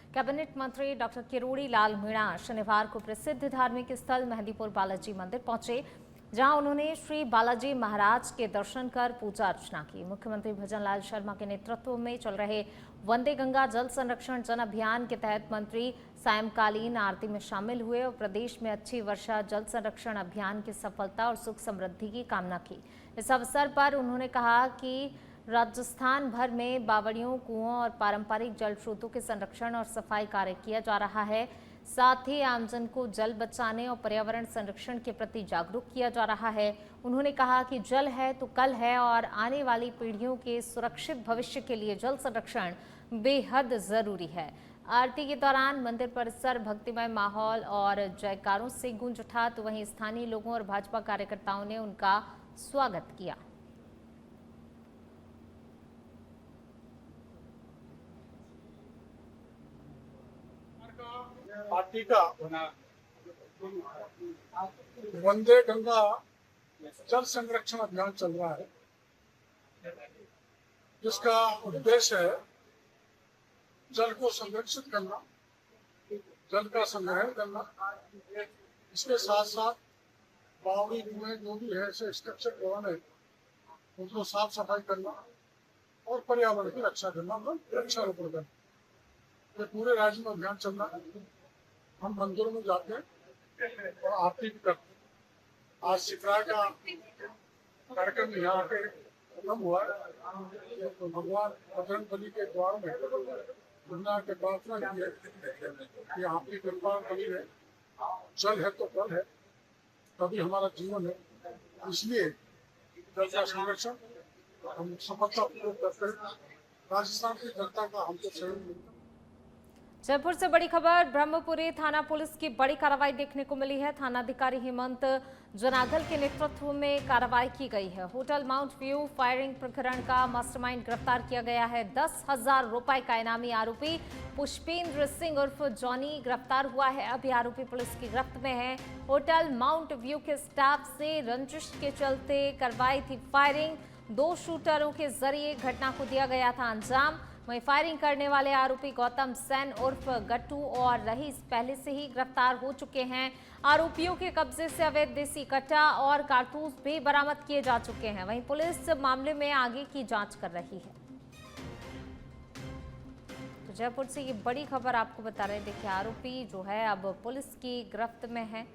Cabinet मंत्री doctor Kirori Lal Meena शनिवार को प्रसिद्ध धार्मिक स्थल मेहंदीपुर बालाजी मंदिर पहुंचे, जहां उन्होंने श्री बालाजी महाराज के दर्शन कर पूजा अर्चना की। मुख्यमंत्री भजनलाल शर्मा के नेतृत्व में चल रहे वंदे गंगा जल संरक्षण जन अभियान के तहत मंत्री सायंकालीन आरती में शामिल हुए और प्रदेश में अच्छी वर्षा जल संरक्षण अभियान की सफलता और सुख समृद्धि की कामना की। इस अवसर पर उन्होंने कहा कि राजस्थान भर में बावड़ियों, कुओं और पारंपरिक जल स्रोतों के संरक्षण और सफाई कार्य किया जा रहा है। साथ ही आमजन को जल बचाने और पर्यावरण संरक्षण के प्रति जागरूक किया जा रहा है। उन्होंने कहा कि जल है तो कल है और आने वाली पीढ़ियों के सुरक्षित भविष्य के लिए जल संरक्षण बेहद जरूरी है। आरती के दौरान मंदिर परिसर भक्तिमय माहौल और जयकारों से गूंज उठा, तो वहीं स्थानीय लोगों और भाजपा कार्यकर्ताओं ने उनका स्वागत किया। पार्टी का वंदे गंगा जल संरक्षण अभियान चल रहा है, जिसका उद्देश्य है जल को संरक्षित करना, जल का संग्रहण करना। इसके साथ साथ बावड़ी, कुएं जो भी है ऐसे स्ट्रक्चर भवन है उनको साफ सफाई करना और पर्यावरण की रक्षा करना, वृक्षारोपण करना। ये पूरे राज्य में अभियान चल रहा है। हम मंदिरों में जाते हैं और आरती भी करते हैं। आज शिखरा का कार्यक्रम यहाँ आके खत्म हुआ है। तो भगवान बजरंगबली के द्वार में दुनिया के प्रार्थना की है कि आपकी कृपा बनी है। जल है तो कल है, तभी हमारा जीवन है। इसलिए जल का संरक्षण हम सफलतापूर्वक करते हैं। राजस्थान की जनता का हमको सहयोग मिलता है। जयपुर से बड़ी खबर, ब्रह्मपुरी थाना पुलिस की बड़ी कार्रवाई देखने को मिली है। थानाधिकारी हेमंत जनागल के नेतृत्व में कार्रवाई की गई है। होटल माउंट व्यू फायरिंग प्रकरण का मास्टरमाइंड गिरफ्तार किया गया है। 10,000 रुपए का इनामी आरोपी पुष्पेंद्र सिंह उर्फ जॉनी गिरफ्तार हुआ है। अभी आरोपी पुलिस की गिरफ्त में है। होटल माउंट व्यू के स्टाफ से रंजिश के चलते करवाई थी फायरिंग। 2 शूटरों के जरिए घटना को दिया गया था अंजाम। वहीं फायरिंग करने वाले आरोपी गौतम सेन उर्फ गट्टू और रईस पहले से ही गिरफ्तार हो चुके हैं। आरोपियों के कब्जे से अवैध देसी कट्टा और कारतूस भी बरामद किए जा चुके हैं। वहीं पुलिस मामले में आगे की जांच कर रही है। तो जयपुर से ये बड़ी खबर आपको बता रहे हैं। देखिए, आरोपी जो है अब पुलिस की गिरफ्त में है।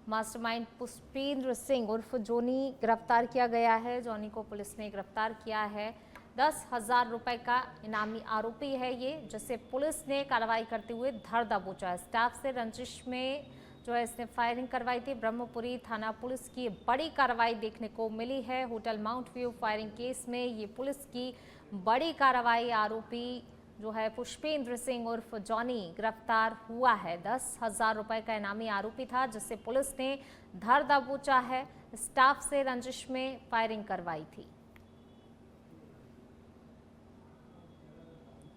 मास्टरमाइंड पुष्पेंद्र सिंह उर्फ जॉनी गिरफ्तार किया गया है। जॉनी को पुलिस ने गिरफ्तार किया है। 10,000 रुपए का इनामी आरोपी है ये, जिसे पुलिस ने कार्रवाई करते हुए धर दबोचा। स्टाफ से रंजिश में जो है इसने फायरिंग करवाई थी। ब्रह्मपुरी थाना पुलिस की बड़ी कार्रवाई देखने को मिली है। Hotel mount view firing case में ये पुलिस की बड़ी कार्रवाई। आरोपी जो है पुष्पेंद्र सिंह उर्फ जॉनी गिरफ्तार हुआ है। 10,000 रुपए का इनामी आरोपी था, जिसे पुलिस ने धर दबोचा है। स्टाफ से रंजिश में फायरिंग करवाई थी।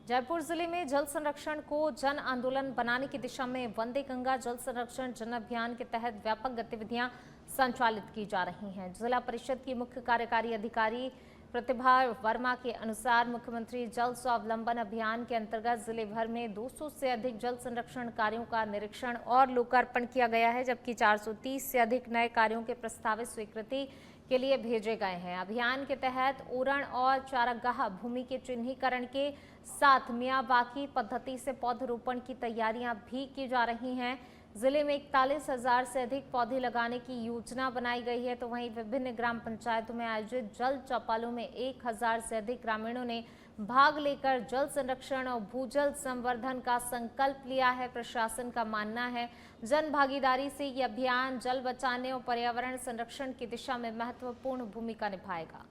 जयपुर जिले में जल संरक्षण को जन आंदोलन बनाने की दिशा में वंदे गंगा जल संरक्षण जन अभियान के तहत व्यापक गतिविधियां संचालित की जा रही हैं। जिला परिषद की मुख्य कार्यकारी अधिकारी प्रतिभा वर्मा के अनुसार मुख्यमंत्री जल स्वावलंबन अभियान के अंतर्गत जिले भर में 200 से अधिक जल संरक्षण कार्यों का निरीक्षण और लोकार्पण किया गया है, जबकि 430 से अधिक नए कार्यों के प्रस्तावित स्वीकृति के लिए भेजे गए हैं। अभियान के तहत उरण और चारागाह भूमि के चिन्हीकरण के साथ मियावाकी पद्धति से पौधरोपण की तैयारियां भी की जा रही हैं। जिले में 41,000 से अधिक पौधे लगाने की योजना बनाई गई है। तो वहीं विभिन्न ग्राम पंचायतों में आयोजित जल चौपालों में 1,000 से अधिक ग्रामीणों ने भाग लेकर जल संरक्षण और भूजल संवर्धन का संकल्प लिया है। प्रशासन का मानना है जन भागीदारी से ये अभियान जल बचाने और पर्यावरण संरक्षण की दिशा में महत्वपूर्ण भूमिका निभाएगा।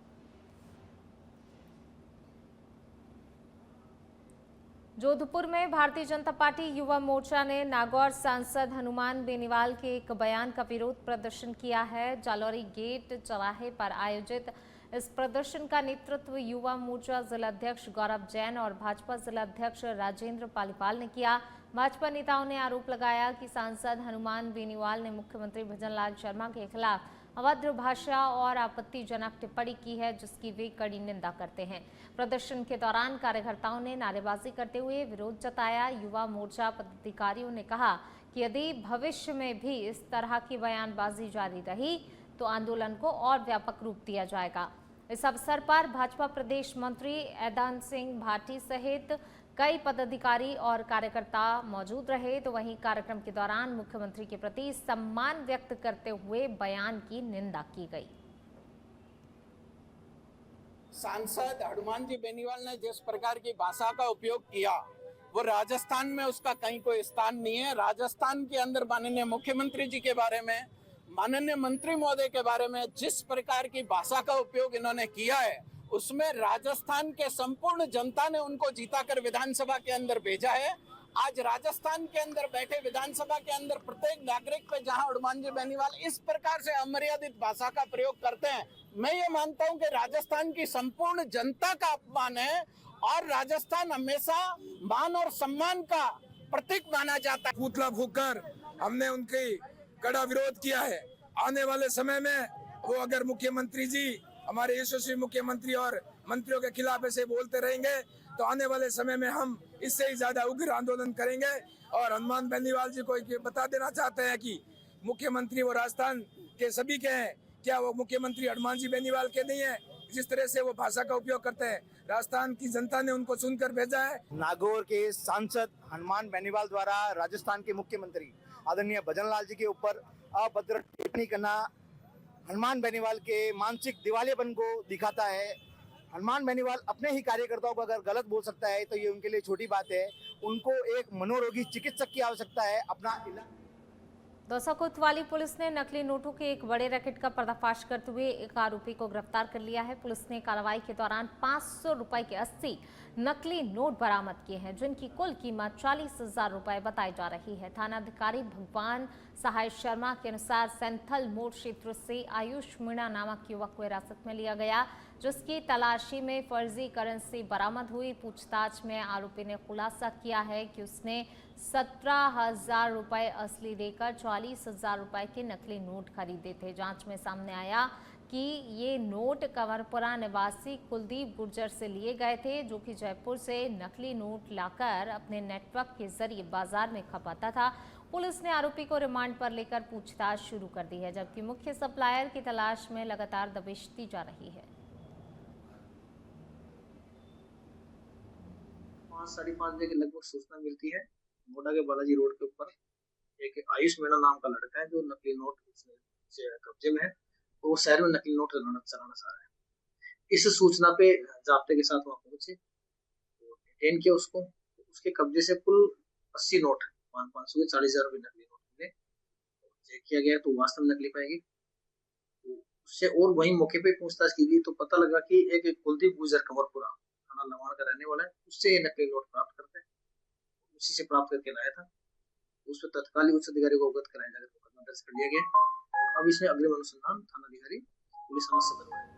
जोधपुर में भारतीय जनता पार्टी युवा मोर्चा ने नागौर सांसद हनुमान बेनीवाल के एक बयान का विरोध प्रदर्शन किया है। जालौरी गेट चौराहे पर आयोजित इस प्रदर्शन का नेतृत्व युवा मोर्चा जिलाध्यक्ष गौरव जैन और भाजपा जिलाध्यक्ष राजेंद्र पालीवाल ने किया। भाजपा नेताओं ने आरोप लगाया कि सांसद हनुमान बेनीवाल ने मुख्यमंत्री भजनलाल शर्मा के खिलाफ अभद्र भाषा और आपत्तिजनक टिप्पणी की है, जिसकी वे कड़ी निंदा करते हैं। प्रदर्शन के दौरान कार्यकर्ताओं ने नारेबाजी करते हुए विरोध जताया। युवा मोर्चा पदाधिकारियों ने कहा कि यदि भविष्य में भी इस तरह की बयानबाजी जारी रही तो आंदोलन को और व्यापक रूप दिया जाएगा। इस अवसर पर भाजपा प्रदेश मंत्री ऐदान सिंह भाटी सहित कई पदाधिकारी और कार्यकर्ता मौजूद रहे। तो वहीं कार्यक्रम के दौरान मुख्यमंत्री के प्रति सम्मान व्यक्त करते हुए बयान की निंदा की गई। सांसद हनुमान जी बेनीवाल ने जिस प्रकार की भाषा का उपयोग किया, वो राजस्थान में उसका कहीं कोई स्थान नहीं है। राजस्थान के अंदर माननीय मुख्यमंत्री जी के बारे में, माननीय मंत्री महोदय के बारे में जिस प्रकार की भाषा का उपयोग इन्होंने किया है, उसमें राजस्थान के संपूर्ण जनता ने उनको जीताकर विधानसभा के अंदर भेजा है। आज राजस्थान के अंदर बैठे विधानसभा के अंदर प्रत्येक नागरिक पे जहां हनुमान जी बेनीवाल इस प्रकार से अमर्यादित भाषा का प्रयोग करते हैं, मैं ये मानता हूं कि राजस्थान की संपूर्ण जनता का अपमान है और राजस्थान हमेशा मान और सम्मान का प्रतीक माना जाता है। पुतला फूंककर हमने उनकी कड़ा विरोध किया है। आने वाले समय में वो अगर मुख्यमंत्री जी, हमारे यशस्वी मुख्यमंत्री और मंत्रियों के खिलाफ ऐसे बोलते रहेंगे तो आने वाले समय में हम इससे ही ज्यादा उग्र आंदोलन करेंगे। और हनुमान बेनीवाल जी को बता देना चाहते हैं कि मुख्यमंत्री वो राजस्थान के सभी के हैं, क्या वो मुख्यमंत्री हनुमान जी बेनीवाल के नहीं है? जिस तरह से वो भाषा का उपयोग करते हैं, राजस्थान की जनता ने उनको चुनकर भेजा है। नागौर के सांसद हनुमान बेनीवाल द्वारा राजस्थान के मुख्यमंत्री आदरणीय भजनलाल जी के ऊपर अभद्र टिप्पणी करना हनुमान बेनीवाल के मानसिक दिवालियापन को दिखाता है। हनुमान बेनीवाल अपने ही कार्यकर्ताओं को अगर गलत बोल सकता है तो ये उनके लिए छोटी बात है। उनको एक मनोरोगी चिकित्सक की आवश्यकता है। अपना दौसा कोतवाली पुलिस ने नकली नोटों के एक बड़े रैकेट का पर्दाफाश करते हुए एक आरोपी को गिरफ्तार कर लिया है। पुलिस ने कार्रवाई के दौरान 500 रुपए के 80 नकली नोट बरामद किए हैं, जिनकी कुल कीमत 40,000 रुपए बताई जा रही है। थानाधिकारी भगवान सहाय शर्मा के अनुसार सेंथल मोड़ क्षेत्र से आयुष मीणा नामक युवक को हिरासत में लिया गया, जिसकी तलाशी में फर्जी करेंसी बरामद हुई। पूछताछ में आरोपी ने खुलासा किया है कि उसने 17,000 रुपए असली देकर 40,000 रुपए के नकली नोट खरीदे थे। जांच में सामने आया कि ये नोट कंवरपुरा निवासी कुलदीप गुर्जर से लिए गए थे, जो कि जयपुर से नकली नोट लाकर अपने नेटवर्क के जरिए बाजार में खपाता था। पुलिस ने आरोपी को रिमांड पर लेकर पूछताछ शुरू कर दी है, जबकि मुख्य सप्लायर की तलाश में लगातार दबिश दी जा रही है। 5-5:30 बजे के लगभग सूचना मिलती है। मोटा के बालाजी रोड के ऊपर एक आयुष मीणा नाम का लड़का है जो नकली नोट से कब्जे में है, तो वो शहर में नकली नोट चलाना चाह रहा है। इस सूचना पे जाब्ते के साथ वहां पहुंचे, तो डिटेन किया उसको। उसके कब्जे से कुल 80 नोट 500 के 40,000 रुपए नकली नोट मिले। चेक किया गया तो वास्तव में नकली पाएगी। तो उससे और वहीं मौके पे पूछताछ की गई तो पता लगा कि एक कुलदीप गुर्जर कंवरपुरा थाना लवाड़ का रहने वाला है, उससे ये नकली नोट प्राप्त करते हैं, उसी से प्राप्त करके लाया था। उस पर तत्कालीन उच्च अधिकारी को अवगत कराया जाकर मुकदमा दर्ज कर लिया गया और अब इसमें अग्रिम अनुसंधान थानाधिकारी पुलिस सदर हुआ है।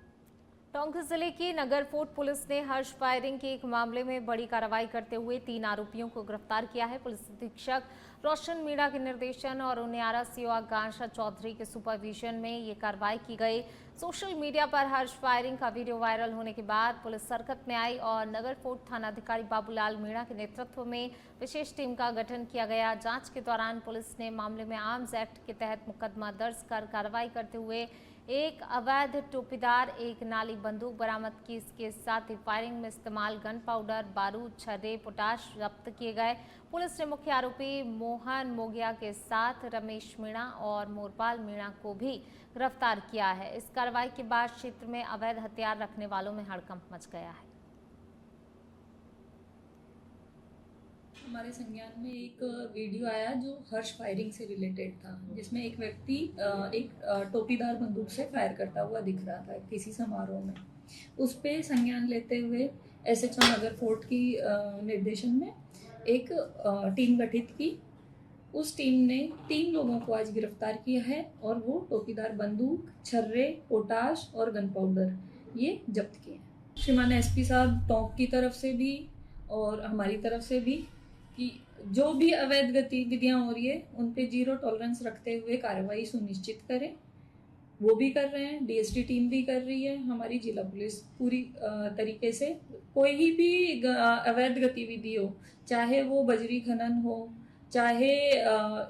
टोंक जिले की नगर फोर्ट पुलिस ने हर्ष फायरिंग के एक मामले में बड़ी कार्रवाई करते हुए 3 आरोपियों को गिरफ्तार किया है। पुलिस अधीक्षक रोशन मीणा के निर्देशन और उनियारा सीओ आकांक्षा चौधरी के सुपरविजन में ये कार्रवाई की गई। सोशल मीडिया पर हर्ष फायरिंग का वीडियो वायरल होने के बाद पुलिस हरकत में आई और नगर फोर्ट थानाधिकारी बाबूलाल मीणा के नेतृत्व में विशेष टीम का गठन किया गया। जांच के दौरान पुलिस ने मामले में आर्म्स एक्ट के तहत मुकदमा दर्ज कर कार्रवाई करते हुए एक अवैध टोपीदार एक नाली बंदूक बरामद की। इसके साथ ही फायरिंग में इस्तेमाल गन पाउडर, बारूद, छर्रे, पोटाश जब्त किए गए। पुलिस ने मुख्य आरोपी मोहन मोगिया के साथ रमेश मीणा और मोरपाल मीणा को भी गिरफ्तार किया है। इस कार्रवाई के बाद क्षेत्र में अवैध हथियार रखने वालों में हड़कंप मच गया है। हमारे संज्ञान में एक वीडियो आया जो हर्ष फायरिंग से रिलेटेड था, जिसमें एक व्यक्ति एक टोपीदार बंदूक से फायर करता हुआ दिख रहा था किसी समारोह में। उस पे संज्ञान लेते हुए एसएचओ नगर फोर्ट की निर्देशन में एक टीम गठित की। उस टीम ने 3 लोगों को आज गिरफ्तार किया है और वो टोपीदार बंदूक, छर्रे, पोटाश और गन पाउडर ये जब्त किए हैं। श्रीमान एसपी साहब टोंक की तरफ से भी और हमारी तरफ से भी कि जो भी अवैध गतिविधियां हो रही है उन पे 0 टॉलरेंस रखते हुए कार्रवाई सुनिश्चित करें। वो भी कर रहे हैं, डीएसटी टीम भी कर रही है, हमारी जिला पुलिस पूरी तरीके से कोई भी अवैध गतिविधि हो, चाहे वो बजरी खनन हो, चाहे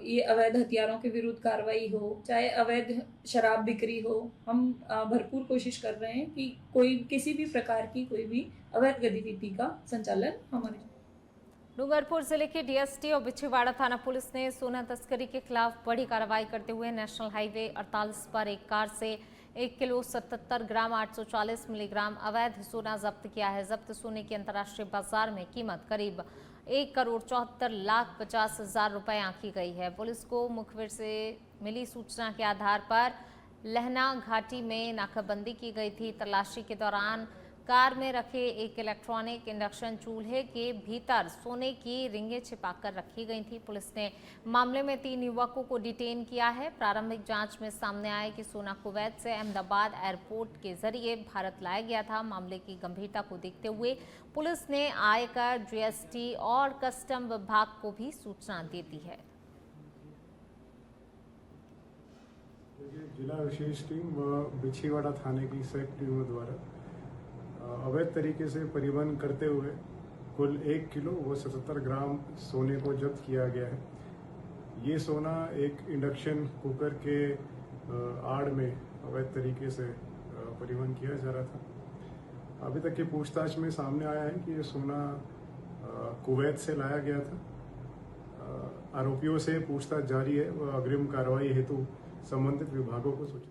ये अवैध हथियारों के विरुद्ध कार्रवाई हो, चाहे अवैध शराब बिक्री हो, हम भरपूर कोशिश कर रहे हैं कि कोई किसी भी प्रकार की कोई भी अवैध गतिविधि का संचालन हमारे। डूंगरपुर जिले के डीएसटी और बिछीवाड़ा थाना पुलिस ने सोना तस्करी के खिलाफ बड़ी कार्रवाई करते हुए नेशनल हाईवे 48 पर एक कार से 1 किलो 77 ग्राम 840 मिलीग्राम अवैध सोना जब्त किया है। जब्त सोने की अंतर्राष्ट्रीय बाजार में कीमत करीब 1,74,50,000 रुपए आंकी गई है। पुलिस को मुखबिर से मिली सूचना के आधार पर लहना घाटी में नाकाबंदी की गई थी। तलाशी के दौरान कार में रखे एक इलेक्ट्रॉनिक इंडक्शन चूल्हे के भीतर सोने की रिंगें छिपाकर रखी गई थी। पुलिस ने मामले में 3 युवकों को डिटेन किया है। प्रारंभिक जांच में सामने आया कि सोना कुवैत से अहमदाबाद एयरपोर्ट के जरिए भारत लाया गया था। मामले की गंभीरता को देखते हुए पुलिस ने आयकर, जीएसटी और कस्टम विभाग को भी सूचना दे दी है। जिला विशेष टीम व बिछीवाड़ा थाने की संयुक्त टीमों द्वारा अवैध तरीके से परिवहन करते हुए कुल 1 किलो व 77 ग्राम सोने को जब्त किया गया है। ये सोना एक इंडक्शन कुकर के आड़ में अवैध तरीके से परिवहन किया जा रहा था। अभी तक की पूछताछ में सामने आया है कि ये सोना कुवैत से लाया गया था। आरोपियों से पूछताछ जारी है व अग्रिम कार्रवाई हेतु संबंधित विभागों को सूचित।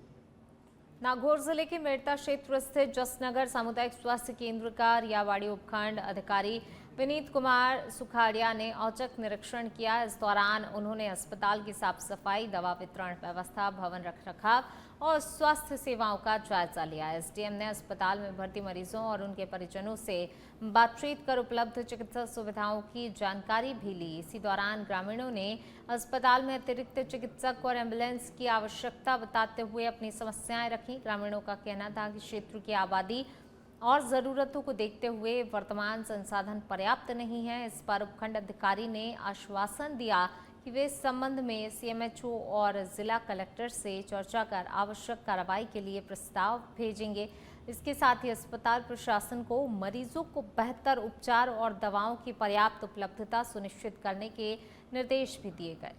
नागौर जिले के मेड़ता क्षेत्र स्थित जसनगर सामुदायिक स्वास्थ्य केंद्र का रियावाड़ी उपखंड अधिकारी विनीत कुमार सुखाड़िया ने औचक निरीक्षण किया। इस दौरान उन्होंने अस्पताल की साफ सफाई, दवा वितरण व्यवस्था, भवन रखरखाव और स्वास्थ्य सेवाओं का जायजा लिया। एसडीएम ने अस्पताल में भर्ती मरीजों और उनके परिजनों से बातचीत कर उपलब्ध चिकित्सा सुविधाओं की जानकारी भी ली। इसी दौरान ग्रामीणों ने अस्पताल में अतिरिक्त चिकित्सक और एम्बुलेंस की आवश्यकता बताते हुए अपनी समस्याएं रखी। ग्रामीणों का कहना था कि क्षेत्र की आबादी और ज़रूरतों को देखते हुए वर्तमान संसाधन पर्याप्त नहीं है। इस पर उपखंड अधिकारी ने आश्वासन दिया कि वे इस संबंध में सीएमएचओ और जिला कलेक्टर से चर्चा कर आवश्यक कार्रवाई के लिए प्रस्ताव भेजेंगे। इसके साथ ही अस्पताल प्रशासन को मरीजों को बेहतर उपचार और दवाओं की पर्याप्त उपलब्धता सुनिश्चित करने के निर्देश भी दिए गए।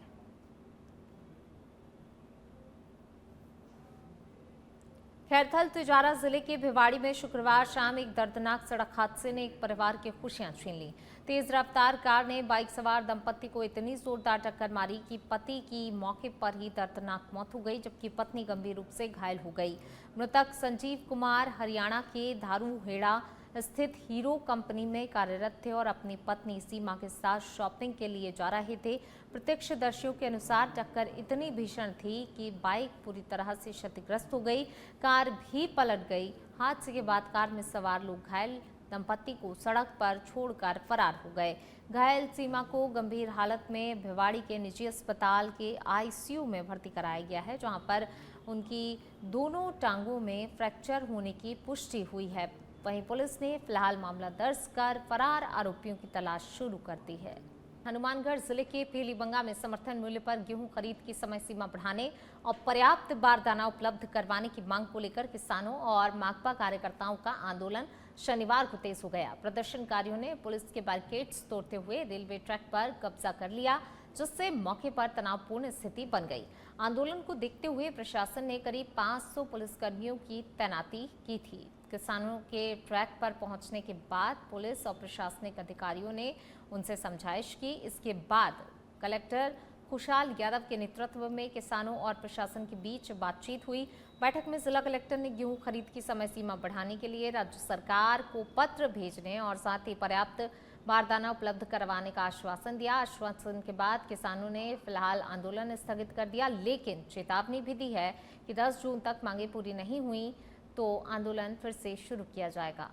खैरथल तिजारा जिले के भिवाड़ी में शुक्रवार शाम एक दर्दनाक सड़क हादसे ने एक परिवार की खुशियां छीन ली। तेज रफ्तार कार ने बाइक सवार दंपति को इतनी जोरदार टक्कर मारी कि पति की मौके पर ही दर्दनाक मौत हो गई, जबकि पत्नी गंभीर रूप से घायल हो गई। मृतक संजीव कुमार हरियाणा के धारूहेड़ा स्थित हीरो कंपनी में कार्यरत थे और अपनी पत्नी सीमा के साथ शॉपिंग के लिए जा रहे थे। प्रत्यक्षदर्शियों के अनुसार टक्कर इतनी भीषण थी कि बाइक पूरी तरह से क्षतिग्रस्त हो गई, कार भी पलट गई। हादसे के बाद कार में सवार लोग घायल दंपति को सड़क पर छोड़कर फरार हो गए। घायल सीमा को गंभीर हालत में भिवाड़ी के निजी अस्पताल के आईसीयू में भर्ती कराया गया है, जहां पर उनकी दोनों टांगों में फ्रैक्चर होने की पुष्टि हुई है। वहीं पुलिस ने फिलहाल मामला दर्ज कर फरार आरोपियों की तलाश शुरू कर दी है। हनुमानगढ़ जिले के पीलीबंगा में समर्थन मूल्य पर गेहूं खरीद की समय सीमा बढ़ाने और पर्याप्त बारदाना उपलब्ध करवाने की मांग को लेकर किसानों और माकपा कार्यकर्ताओं का आंदोलन शनिवार को तेज हो गया। प्रदर्शनकारियों ने पुलिस के बैरिकेड्स तोड़ते हुए रेलवे ट्रैक पर कब्जा कर लिया, जिससे मौके पर तनावपूर्ण स्थिति बन गई। आंदोलन को देखते हुए प्रशासन ने करीब 500 पुलिसकर्मियों की तैनाती की थी। किसानों के ट्रैक पर पहुंचने के बाद पुलिस और प्रशासनिक अधिकारियों ने उनसे समझाइश की। इसके बाद कलेक्टर खुशहाल यादव के नेतृत्व में किसानों और प्रशासन के बीच बातचीत हुई। बैठक में जिला कलेक्टर ने गेहूं खरीद की समय सीमा बढ़ाने के लिए राज्य सरकार को पत्र भेजने और साथ ही पर्याप्त बारदाना उपलब्ध करवाने का आश्वासन दिया। आश्वासन के बाद किसानों ने फिलहाल आंदोलन स्थगित कर दिया, लेकिन चेतावनी भी दी है कि 10 जून तक मांगे पूरी नहीं हुई तो आंदोलन फिर से शुरू किया जाएगा।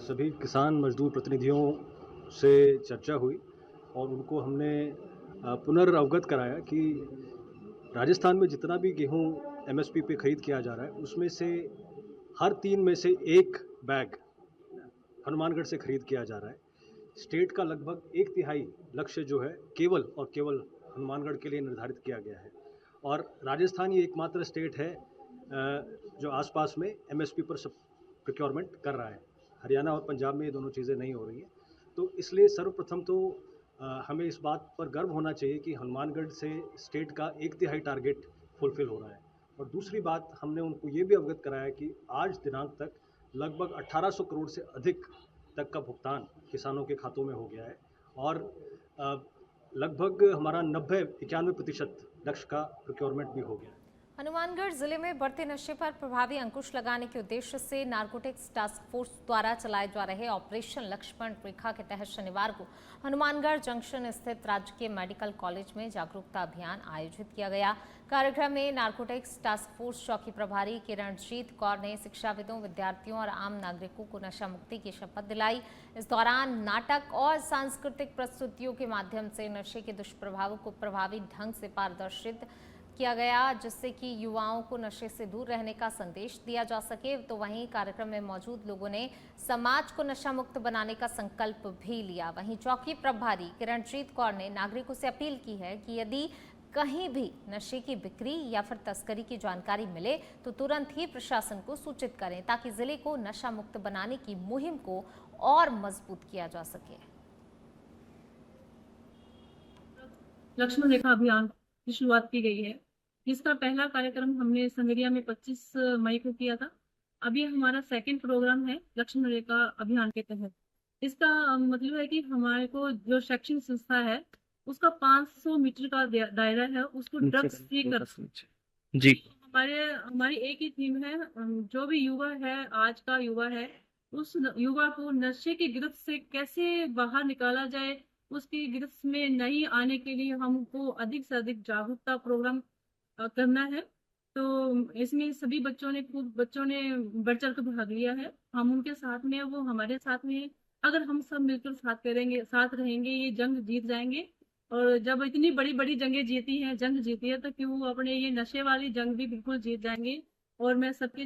सभी किसान मजदूर प्रतिनिधियों से चर्चा हुई और उनको हमने पुनर्अवगत कराया कि राजस्थान में जितना भी गेहूं एमएसपी पे खरीद किया जा रहा है उसमें से हर 3 में से 1 बैग हनुमानगढ़ से खरीद किया जा रहा है। स्टेट का लगभग 1/3 लक्ष्य जो है केवल और केवल हनुमानगढ़ के लिए निर्धारित किया गया है और राजस्थान ही एकमात्र स्टेट है जो आसपास में एमएसपी पर सब प्रोक्योरमेंट कर रहा है। हरियाणा और पंजाब में ये दोनों चीज़ें नहीं हो रही हैं। तो इसलिए सर्वप्रथम तो हमें इस बात पर गर्व होना चाहिए कि हनुमानगढ़ से स्टेट का 1/3 टारगेट फुलफिल हो रहा है। और दूसरी बात, हमने उनको ये भी अवगत कराया कि आज दिनांक तक लगभग 1800 करोड़ से अधिक तक का भुगतान किसानों के खातों में हो गया है और लगभग हमारा 91% लक्ष्य का प्रोक्योरमेंट भी हो गया है। हनुमानगढ़ जिले में बढ़ते नशे पर प्रभावी अंकुश लगाने के उद्देश्य से नारकोटिक्स टास्क फोर्स द्वारा चलाए जा रहे ऑपरेशन लक्ष्मण रेखा के तहत शनिवार को हनुमानगढ़ जंक्शन स्थित राजकीय मेडिकल कॉलेज में जागरूकता अभियान आयोजित किया गया। कार्यक्रम में नारकोटिक्स टास्क फोर्स चौकी प्रभारी किरणजीत कौर ने शिक्षाविदों, विद्यार्थियों और आम नागरिकों को नशा मुक्ति की शपथ दिलाई। इस दौरान नाटक और सांस्कृतिक प्रस्तुतियों के माध्यम से नशे के दुष्प्रभावों को प्रभावी ढंग से पारदर्शित किया गया, जिससे कि युवाओं को नशे से दूर रहने का संदेश दिया जा सके। तो वहीं कार्यक्रम में मौजूद लोगों ने समाज को नशा मुक्त बनाने का संकल्प भी लिया। वहीं चौकी प्रभारी किरणजीत कौर ने नागरिकों से अपील की है कि यदि कहीं भी नशे की बिक्री या फिर तस्करी की जानकारी मिले तो तुरंत ही प्रशासन को सूचित करें, ताकि जिले को नशा मुक्त बनाने की मुहिम को और मजबूत किया जा सके। लक्ष्मण रेखा अभियान की शुरुआत की गई है, जिसका पहला कार्यक्रम हमने संगरिया में 25 मई को किया था। अभी हमारा सेकंड प्रोग्राम है लक्ष्मण रेखा अभियान के तहत। इसका मतलब है कि हमारे को जो शैक्षणिक संस्था है उसका 500 मीटर का दायरा है, उसको ड्रग्स फ्री कर जी। हमारी एक ही थीम है, जो भी युवा है, आज का युवा है, उस युवा को नशे की गिरफ्त से कैसे बाहर निकाला जाए, उसकी गिरफ्त में नहीं आने के लिए हमको अधिक से अधिक जागरूकता प्रोग्राम करना है। तो इसमें सभी बच्चों ने बढ़ चढ़ कर भाग लिया है। हम उनके साथ में, वो हमारे साथ में। अगर हम सब मिलकर साथ रहेंगे, ये जंग जीत जाएंगे। और जब इतनी बड़ी बड़ी जंग जीती है तो क्यों अपने ये नशे वाली जंग भी बिल्कुल जीत जाएंगे। और मैं सबके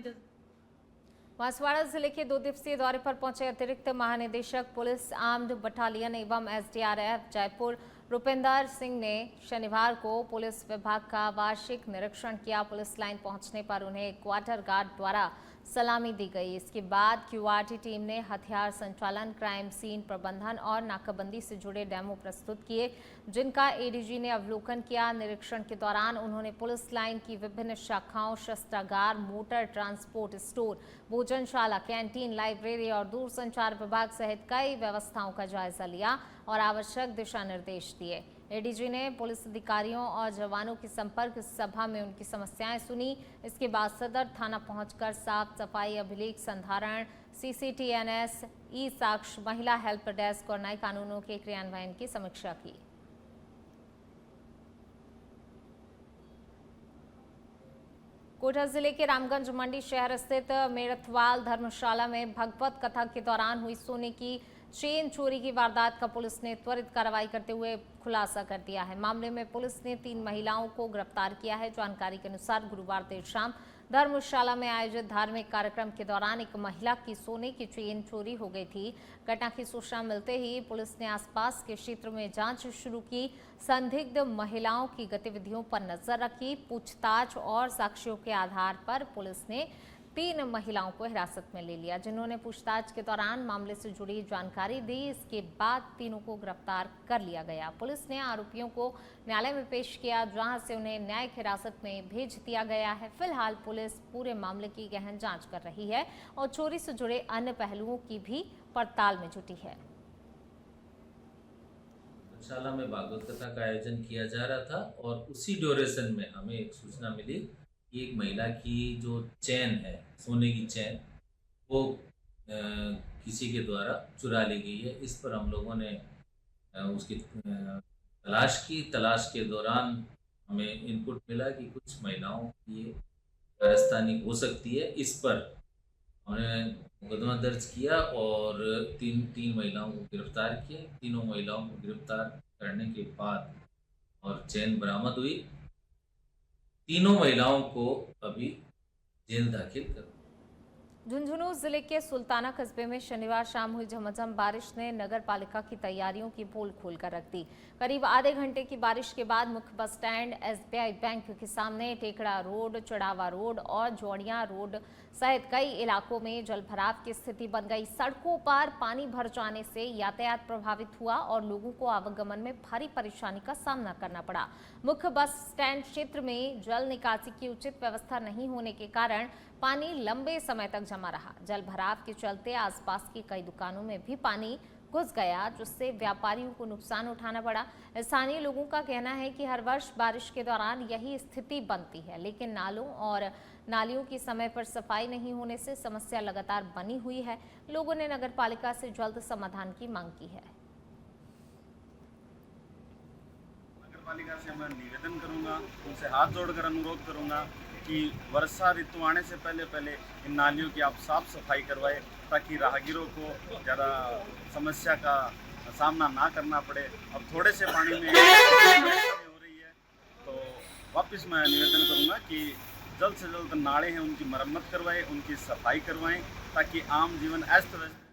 बांसवाड़ा जिले के 2 दिवसीय दौरे पर पहुंचे अतिरिक्त महानिदेशक पुलिस आर्म्ड बटालियन एवं एसडीआरएफ जयपुर रुपेंद्र सिंह ने शनिवार को पुलिस विभाग का वार्षिक निरीक्षण किया। पुलिस लाइन पहुंचने पर उन्हें क्वार्टर गार्ड द्वारा सलामी दी गई। इसके बाद क्यूआरटी टीम ने हथियार संचालन, क्राइम सीन प्रबंधन और नाकाबंदी से जुड़े डेमो प्रस्तुत किए, जिनका एडीजी ने अवलोकन किया। निरीक्षण के दौरान उन्होंने पुलिस लाइन की विभिन्न शाखाओं, शस्त्रागार, मोटर ट्रांसपोर्ट स्टोर, भोजनशाला, कैंटीन, लाइब्रेरी और दूरसंचार विभाग सहित कई व्यवस्थाओं का जायजा लिया और आवश्यक दिशा निर्देश दिए। एडीजी ने पुलिस अधिकारियों और जवानों की संपर्क सभा में उनकी समस्याएं सुनी। इसके बाद सदर थाना पहुंचकर साफ सफाई, अभिलेख संधारण, सीसीटीएनएस, ई साक्ष्य, महिला हेल्प डेस्क और नए कानूनों के क्रियान्वयन की समीक्षा की। कोटा जिले के रामगंज मंडी शहर स्थित मेरथवाल धर्मशाला में भगवत कथा के दौरान हुई सोने की चेन चोरी की वारदात का पुलिस ने त्वरित कार्रवाई करते हुए खुलासा कर दिया है। मामले में पुलिस ने 3 महिलाओं को गिरफ्तार किया है। जानकारी के अनुसार गुरुवार देर शाम धर्मशाला में आयोजित धार्मिक कार्यक्रम के दौरान एक महिला की सोने की चेन चोरी हो गई थी। घटना की सूचना मिलते ही पुलिस ने आसपास के क्षेत्र में जांच शुरू की। संदिग्ध महिलाओं की गतिविधियों पर नजर रखी। पूछताछ और साक्ष्यों के आधार पर पुलिस ने 3 महिलाओं को हिरासत में ले लिया, जिन्होंने पूछताछ के दौरान मामले से जुड़ी जानकारी दी। इसके बाद तीनों को गिरफ्तार कर लिया गया। पुलिस ने आरोपियों को न्यायालय में पेश किया, जहां से उन्हें न्यायिक हिरासत में भेज दिया गया है। फिलहाल पुलिस पूरे मामले की गहन जांच कर रही है और चोरी से जुड़े अन्य पहलुओं की भी पड़ताल में जुटी है। धर्मशाला में भागवत कथा का आयोजन किया जा रहा था और उसी ड्यूरेशन में हमें एक सूचना मिली कि एक महिला की जो चैन है, सोने की चैन, वो किसी के द्वारा चुरा ली गई है। इस पर हम लोगों ने उसकी तलाश की। तलाश के दौरान हमें इनपुट मिला कि कुछ महिलाओं की कारस्तानी हो सकती है। इस पर हमने मुकदमा दर्ज किया और तीन महिलाओं को गिरफ्तार किया। तीनों महिलाओं को गिरफ्तार करने के बाद और चैन बरामद हुई। तीनों महिलाओं को अभी जेल दाखिल कर झुंझुनू जिले के सुल्ताना कस्बे में शनिवार शाम हुई झमाझम बारिश ने नगर पालिका की तैयारियों की पोल खोलकर रख दी। करीब आधे घंटे की बारिश के बाद मुख्य बस स्टैंड, SBI बैंक के सामने, टेकड़ा रोड, चढ़ावा रोड और जोड़िया रोड सहित कई इलाकों में जलभराव की स्थिति बन गई। सड़कों पर पानी भर जाने से यातायात प्रभावित हुआ और लोगों को आवागमन में भारी परेशानी का सामना करना पड़ा। मुख्य बस स्टैंड क्षेत्र में जल निकासी की उचित व्यवस्था नहीं होने के कारण पानी लंबे समय तक जमा रहा। जल भराव के चलते आसपास की कई दुकानों में भी पानी घुस गया, जिससे व्यापारियों को नुकसान उठाना पड़ा। स्थानीय लोगों का कहना है कि हर वर्ष बारिश के दौरान यही स्थिति बनती है, लेकिन नालों और नालियों की समय पर सफाई नहीं होने से समस्या लगातार बनी हुई है। लोगों ने नगर पालिका से जल्द समाधान की मांग की है। नगर पालिका से मैं निवेदन करूंगा, उनसे हाथ जोड़कर अनुरोध करूंगा कि वर्षा ऋतु आने से पहले इन नालियों की आप साफ सफाई करवाएं, ताकि राहगीरों को ज़्यादा समस्या का सामना ना करना पड़े। अब थोड़े से पानी में हो रही है, तो वापस मैं निवेदन करूंगा कि जल्द से जल्द नाले हैं उनकी मरम्मत करवाएं, उनकी सफाई करवाएं, ताकि आम जीवन अस्त व्यस्त।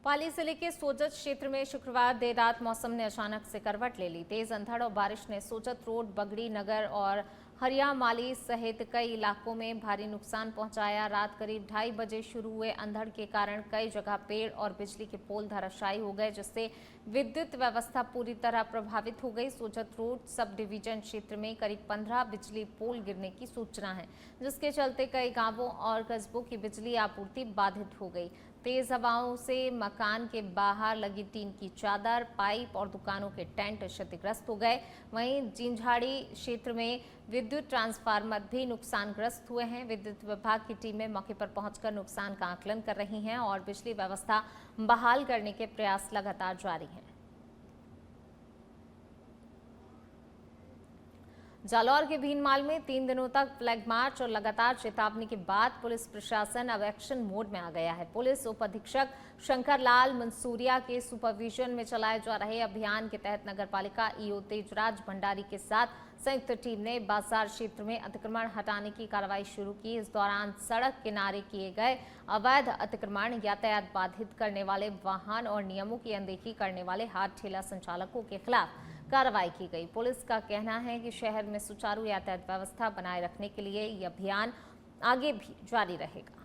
पाली जिले के सोजत क्षेत्र में शुक्रवार देर रात मौसम ने अचानक से करवट ले ली। तेज अंधड़ और बारिश ने सोजत रोड, बगड़ी नगर और हरियामाली सहित कई इलाकों में भारी नुकसान पहुंचाया। रात करीब 2:30 बजे शुरू हुए अंधड़ के कारण कई जगह पेड़ और बिजली के पोल धराशायी हो गए, जिससे विद्युत व्यवस्था पूरी तरह प्रभावित हो गई। सोजत रोड सब डिवीजन क्षेत्र में करीब 15 बिजली पोल गिरने की सूचना है, जिसके चलते कई गांवों और कस्बों की बिजली आपूर्ति बाधित हो गई। तेज हवाओं से मकान के बाहर लगी टीन की चादर, पाइप और दुकानों के टेंट क्षतिग्रस्त हो गए। वहीं जिंझाड़ी क्षेत्र में विद्युत ट्रांसफार्मर भी नुकसानग्रस्त हुए हैं। विद्युत विभाग की टीमें मौके पर पहुंचकर नुकसान का आकलन कर रही हैं और बिजली व्यवस्था बहाल करने के प्रयास लगातार जारी हैं। जालौर के भीनमाल में 3 दिनों तक फ्लैग मार्च और लगातार चेतावनी के बाद पुलिस प्रशासन अब एक्शन मोड में आ गया है। पुलिस उप अधीक्षक शंकर लाल मंसूरिया के सुपरविजन में चलाए जा रहे अभियान के तहत नगरपालिका ईओ तेजराज भंडारी के साथ संयुक्त टीम ने बाजार क्षेत्र में अतिक्रमण हटाने की कार्रवाई शुरू की। इस दौरान सड़क किनारे किए गए अवैध अतिक्रमण, यातायात बाधित करने वाले वाहन और नियमों की अनदेखी करने वाले हाथ ठेला संचालकों के खिलाफ कार्रवाई की गई। पुलिस का कहना है कि शहर में सुचारू यातायात व्यवस्था बनाए रखने के लिए यह अभियान आगे भी जारी रहेगा।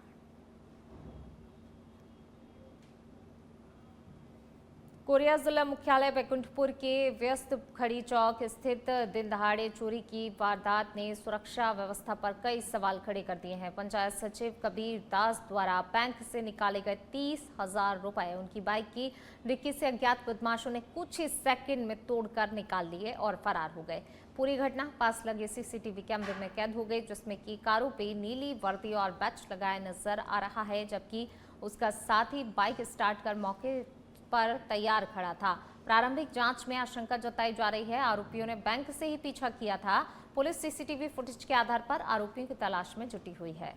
कोरिया जिला मुख्यालय बैकुंठपुर के व्यस्त खड़ी चौक स्थित दिन दहाड़े चोरी की वारदात ने सुरक्षा व्यवस्था पर कई सवाल खड़े कर दिए हैं। पंचायत सचिव कबीर दास द्वारा बैंक से निकाले गए 30,000 रुपए उनकी बाइक की डिक्की से अज्ञात बदमाशों ने कुछ ही सेकंड में तोड़कर निकाल लिए और फरार हो गए। पूरी घटना पास लगे CCTV कैमरे में कैद हो गई, जिसमें कि कारों पे नीली वर्दी और बैच लगाए नजर आ रहा है, जबकि उसका साथी बाइक स्टार्ट कर मौके पर तैयार खड़ा था। प्रारंभिक जांच में आशंका जताई जा रही है आरोपियों ने बैंक से ही पीछा किया था। पुलिस CCTV फुटेज के आधार पर आरोपियों की तलाश में जुटी हुई है।